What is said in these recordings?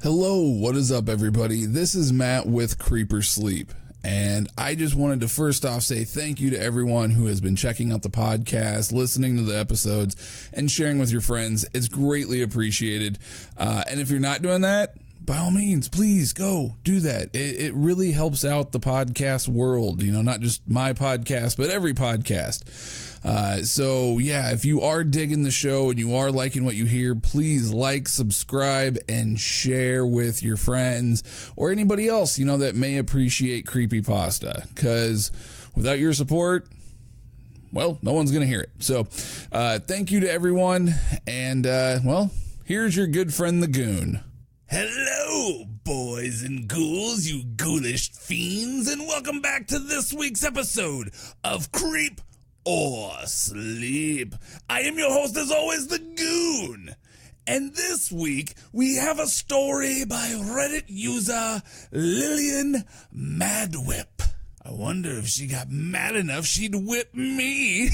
Hello, what is up, everybody? This is Matt with Creeper Sleep, and I just wanted to first off say thank you to everyone who has been checking out the podcast, listening to the episodes, and sharing with your friends. It's greatly appreciated. And if you're not doing that, by all means, please go do that. It really helps out the podcast world, not just my podcast, but every podcast. So yeah, if you are digging the show and you are liking what you hear, please like, subscribe, and share with your friends or anybody else, that may appreciate creepypasta, because without your support, well, no one's going to hear it. So, thank you to everyone. And, here's your good friend, the Goon. Hello, boys and ghouls, you ghoulish fiends, and welcome back to this week's episode of Creep or Sleep. I am your host, as always, the Goon. And this week, we have a story by Reddit user Lillian Madwhip. I wonder if she got mad enough she'd whip me.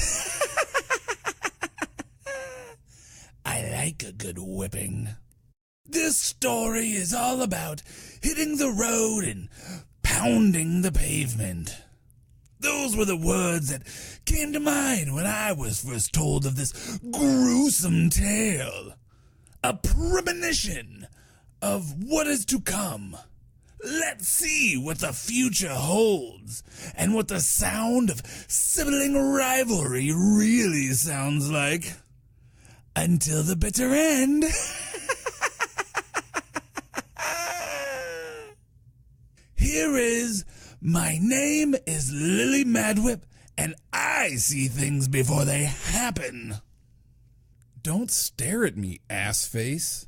I like a good whipping. This story is all about hitting the road and pounding the pavement. Those were the words that came to mind when I was first told of this gruesome tale. A premonition of what is to come. Let's see what the future holds and what the sound of sibling rivalry really sounds like. Until the bitter end. Here is, my name is Lily Madwhip, and I see things before they happen. Don't stare at me, ass face.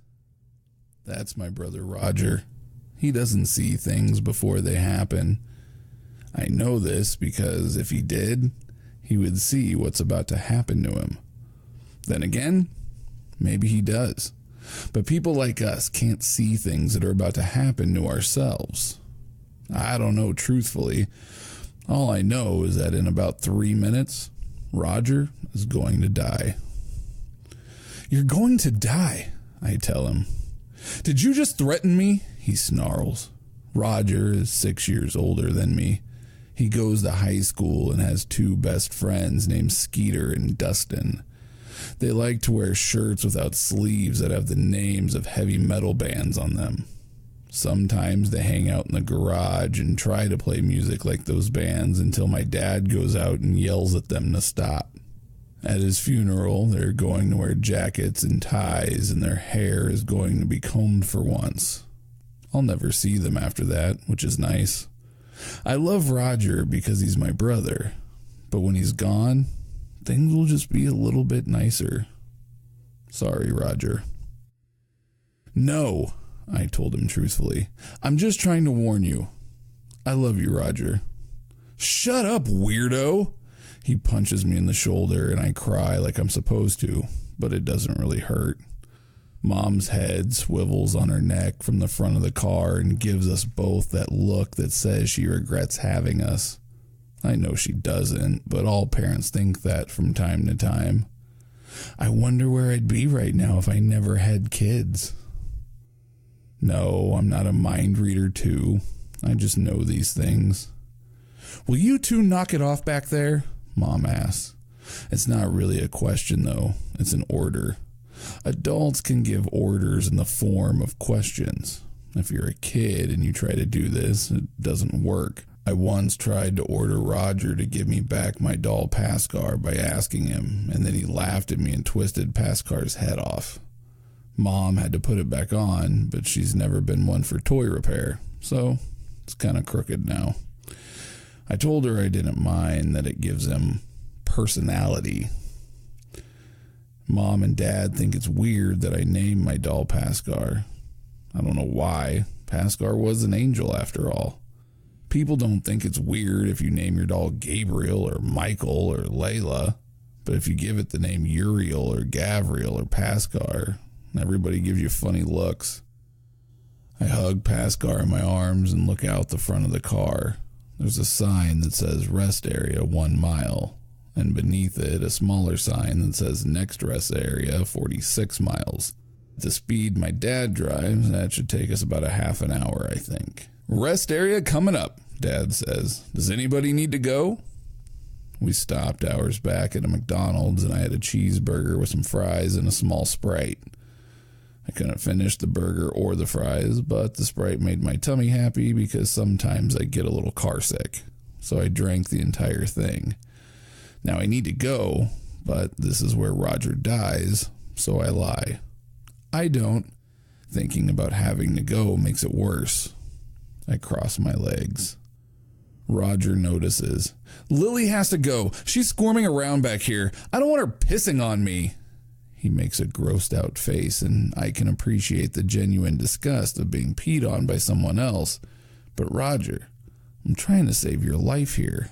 That's my brother Roger. He doesn't see things before they happen. I know this because if he did, he would see what's about to happen to him. Then again, maybe he does. But people like us can't see things that are about to happen to ourselves. I don't know, truthfully. All I know is that in about 3 minutes, Roger is going to die. You're going to die, I tell him. Did you just threaten me? He snarls. Roger is 6 years older than me. He goes to high school and has 2 best friends named Skeeter and Dustin. They like to wear shirts without sleeves that have the names of heavy metal bands on them. Sometimes they hang out in the garage and try to play music like those bands until my dad goes out and yells at them to stop. At his funeral, they're going to wear jackets and ties, and their hair is going to be combed for once. I'll never see them after that, which is nice. I love Roger because he's my brother, but when he's gone, things will just be a little bit nicer. Sorry, Roger. No, I told him truthfully. I'm just trying to warn you. I love you, Roger. Shut up, weirdo! He punches me in the shoulder and I cry like I'm supposed to, but it doesn't really hurt. Mom's head swivels on her neck from the front of the car and gives us both that look that says she regrets having us. I know she doesn't, but all parents think that from time to time. I wonder where I'd be right now if I never had kids. No, I'm not a mind reader too. I just know these things. Will you two knock it off back there? Mom asks. It's not really a question though. It's an order. Adults can give orders in the form of questions. If you're a kid and you try to do this, it doesn't work. I once tried to order Roger to give me back my doll Paskar by asking him, and then he laughed at me and twisted Paskar's head off. Mom had to put it back on, but she's never been one for toy repair, so it's kind of crooked now. I told her I didn't mind that it gives him personality. Mom and Dad think it's weird that I named my doll Paskar. I don't know why. Paskar was an angel after all. People don't think it's weird if you name your doll Gabriel or Michael or Layla, but if you give it the name Uriel or Gavriel or Paskar, everybody gives you funny looks. I hug Paskar in my arms and look out the front of the car. There's a sign that says rest area 1 mile, and beneath it a smaller sign that says next rest area 46 miles. The speed my dad drives, that should take us about a half an hour, I think. Rest area coming up, Dad says. Does anybody need to go? We stopped hours back at a McDonald's and I had a cheeseburger with some fries and a small Sprite. I couldn't finish the burger or the fries, but the Sprite made my tummy happy because sometimes I get a little car sick. So I drank the entire thing. Now I need to go, but this is where Roger dies, so I lie. I don't. Thinking about having to go makes it worse. I cross my legs. Roger notices. Lily has to go. She's squirming around back here. I don't want her pissing on me. He makes a grossed out face, and I can appreciate the genuine disgust of being peed on by someone else. But Roger, I'm trying to save your life here.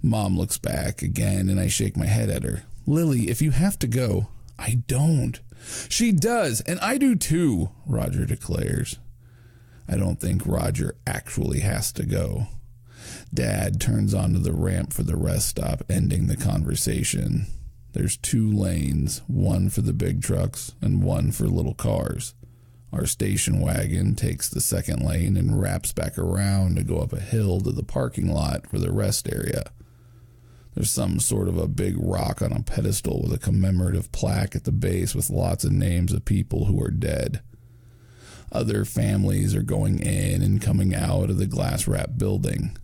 Mom looks back again, and I shake my head at her. Lily, if you have to go, I don't. She does, and I do too, Roger declares. I don't think Roger actually has to go. Dad turns onto the ramp for the rest stop, ending the conversation. There's 2 lanes, one for the big trucks and one for little cars. Our station wagon takes the second lane and wraps back around to go up a hill to the parking lot for the rest area. There's some sort of a big rock on a pedestal with a commemorative plaque at the base with lots of names of people who are dead. Other families are going in and coming out of the glass-wrapped building.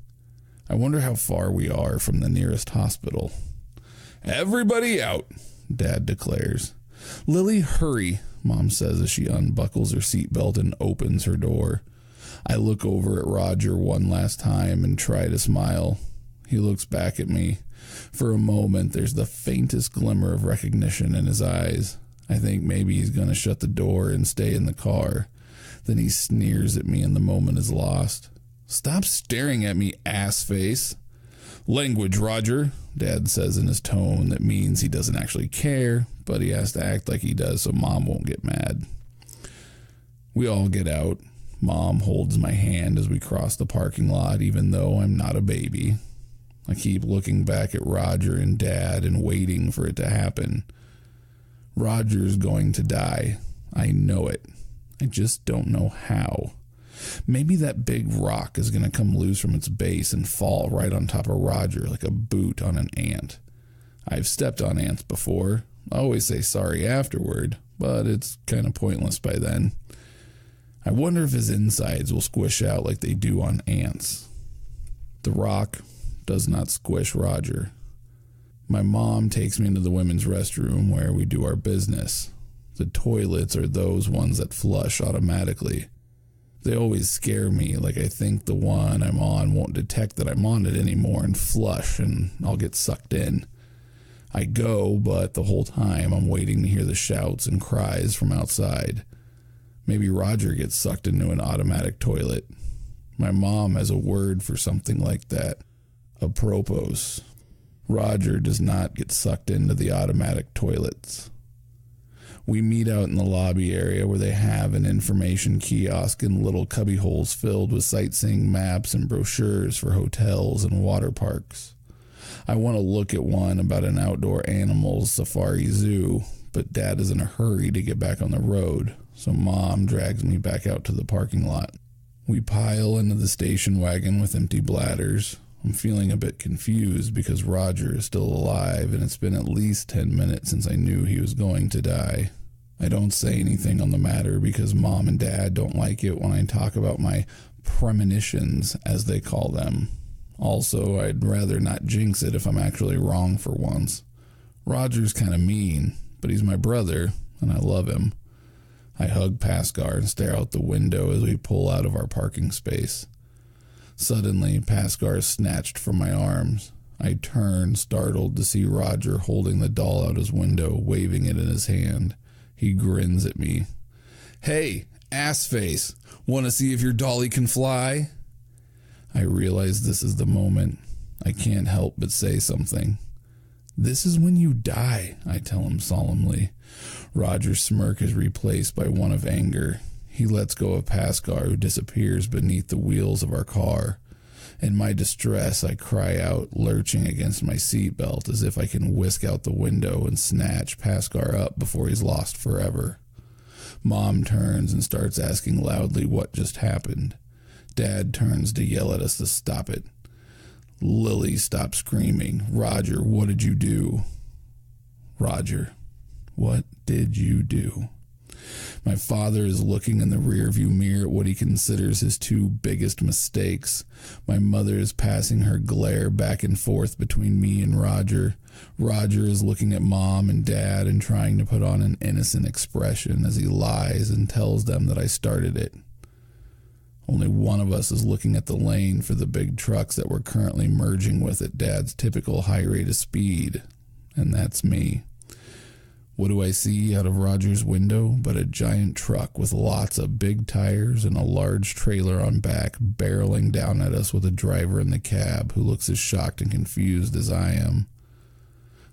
I wonder how far we are from the nearest hospital. Everybody out, Dad declares. Lily, hurry, Mom says as she unbuckles her seatbelt and opens her door. I look over at Roger one last time and try to smile. He looks back at me. For a moment, there's the faintest glimmer of recognition in his eyes. I think maybe he's going to shut the door and stay in the car. Then he sneers at me and the moment is lost. Stop staring at me, ass face. Language, Roger, Dad says in his tone that means he doesn't actually care, but he has to act like he does so Mom won't get mad. We all get out. Mom holds my hand as we cross the parking lot, even though I'm not a baby. I keep looking back at Roger and Dad and waiting for it to happen. Roger's going to die. I know it. I just don't know how. Maybe that big rock is going to come loose from its base and fall right on top of Roger like a boot on an ant. I've stepped on ants before. I always say sorry afterward, but it's kind of pointless by then. I wonder if his insides will squish out like they do on ants. The rock does not squish Roger. My mom takes me into the women's restroom where we do our business. The toilets are those ones that flush automatically. They always scare me, like I think the one I'm on won't detect that I'm on it anymore and flush, and I'll get sucked in. I go, but the whole time I'm waiting to hear the shouts and cries from outside. Maybe Roger gets sucked into an automatic toilet. My mom has a word for something like that. Apropos. Roger does not get sucked into the automatic toilets. We meet out in the lobby area where they have an information kiosk and little cubbyholes filled with sightseeing maps and brochures for hotels and water parks. I want to look at one about an outdoor animals safari zoo, but Dad is in a hurry to get back on the road, so Mom drags me back out to the parking lot. We pile into the station wagon with empty bladders. I'm feeling a bit confused because Roger is still alive and it's been at least 10 minutes since I knew he was going to die. I don't say anything on the matter because Mom and Dad don't like it when I talk about my premonitions, as they call them. Also, I'd rather not jinx it if I'm actually wrong for once. Roger's kind of mean, but he's my brother, and I love him. I hug Pascar and stare out the window as we pull out of our parking space. Suddenly, Pascar is snatched from my arms. I turn, startled, to see Roger holding the doll out his window, waving it in his hand. He grins at me. Hey, ass face, want to see if your dolly can fly? I realize this is the moment. I can't help but say something. This is when you die, I tell him solemnly. Roger's smirk is replaced by one of anger. He lets go of Pascar, who disappears beneath the wheels of our car. In my distress, I cry out, lurching against my seatbelt as if I can whisk out the window and snatch Pascar up before he's lost forever. Mom turns and starts asking loudly what just happened. Dad turns to yell at us to stop it. Lily stops screaming. Roger, what did you do? Roger, what did you do? My father is looking in the rearview mirror at what he considers his two biggest mistakes. My mother is passing her glare back and forth between me and Roger. Roger is looking at Mom and Dad and trying to put on an innocent expression as he lies and tells them that I started it. Only one of us is looking at the lane for the big trucks that we're currently merging with at Dad's typical high rate of speed, and that's me. What do I see out of Roger's window but a giant truck with lots of big tires and a large trailer on back barreling down at us with a driver in the cab who looks as shocked and confused as I am.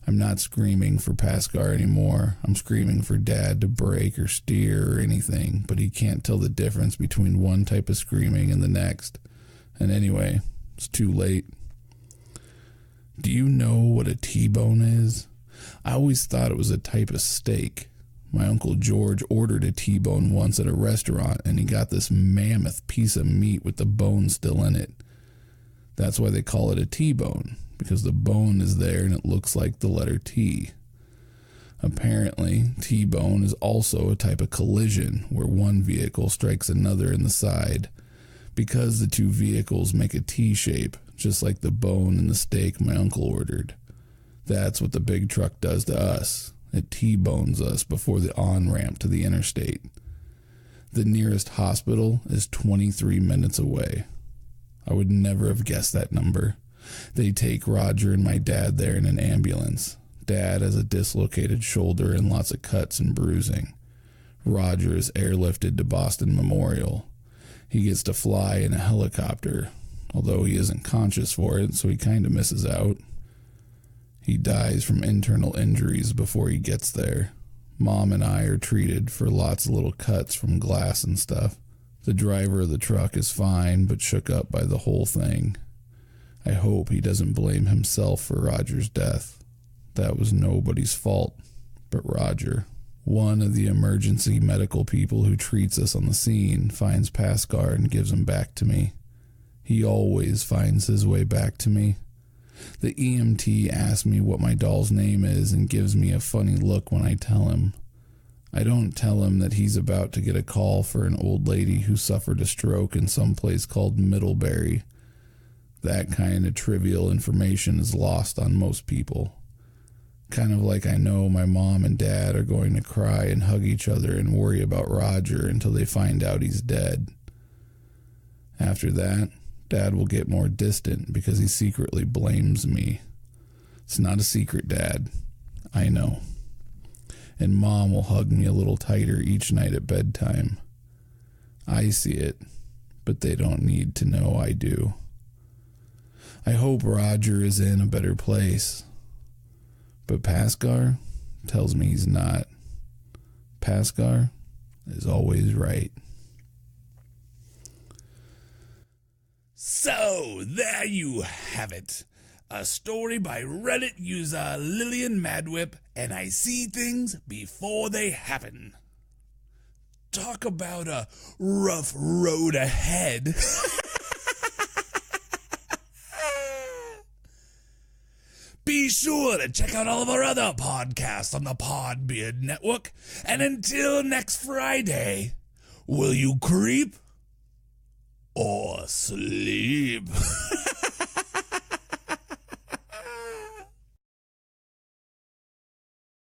I'm not screaming for Paskar anymore. I'm screaming for Dad to brake or steer or anything, but he can't tell the difference between one type of screaming and the next. And anyway, it's too late. Do you know what a T-bone is? I always thought it was a type of steak. My Uncle George ordered a T-bone once at a restaurant, and he got this mammoth piece of meat with the bone still in it. That's why they call it a T-bone, because the bone is there and it looks like the letter T. Apparently, T-bone is also a type of collision where one vehicle strikes another in the side, because the two vehicles make a T shape, just like the bone in the steak my uncle ordered. That's what the big truck does to us. It T-bones us before the on-ramp to the interstate. The nearest hospital is 23 minutes away. I would never have guessed that number. They take Roger and my dad there in an ambulance. Dad has a dislocated shoulder and lots of cuts and bruising. Roger is airlifted to Boston Memorial. He gets to fly in a helicopter, although he isn't conscious for it, so he kind of misses out. He dies from internal injuries before he gets there. Mom and I are treated for lots of little cuts from glass and stuff. The driver of the truck is fine, but shook up by the whole thing. I hope he doesn't blame himself for Roger's death. That was nobody's fault but Roger. One of the emergency medical people who treats us on the scene finds Paskar and gives him back to me. He always finds his way back to me. The EMT asks me what my doll's name is and gives me a funny look when I tell him. I don't tell him that he's about to get a call for an old lady who suffered a stroke in some place called Middlebury. That kind of trivial information is lost on most people. Kind of like I know my mom and dad are going to cry and hug each other and worry about Roger until they find out he's dead. After that, Dad will get more distant because he secretly blames me. It's not a secret, Dad. I know. And Mom will hug me a little tighter each night at bedtime. I see it, but they don't need to know I do. I hope Roger is in a better place. But Paskar tells me he's not. Paskar is always right. So, there you have it. A story by Reddit user Lillian Madwhip, and I see things before they happen. Talk about a rough road ahead. Be sure to check out all of our other podcasts on the Podbeard Network. And until next Friday, will you creep or sleep?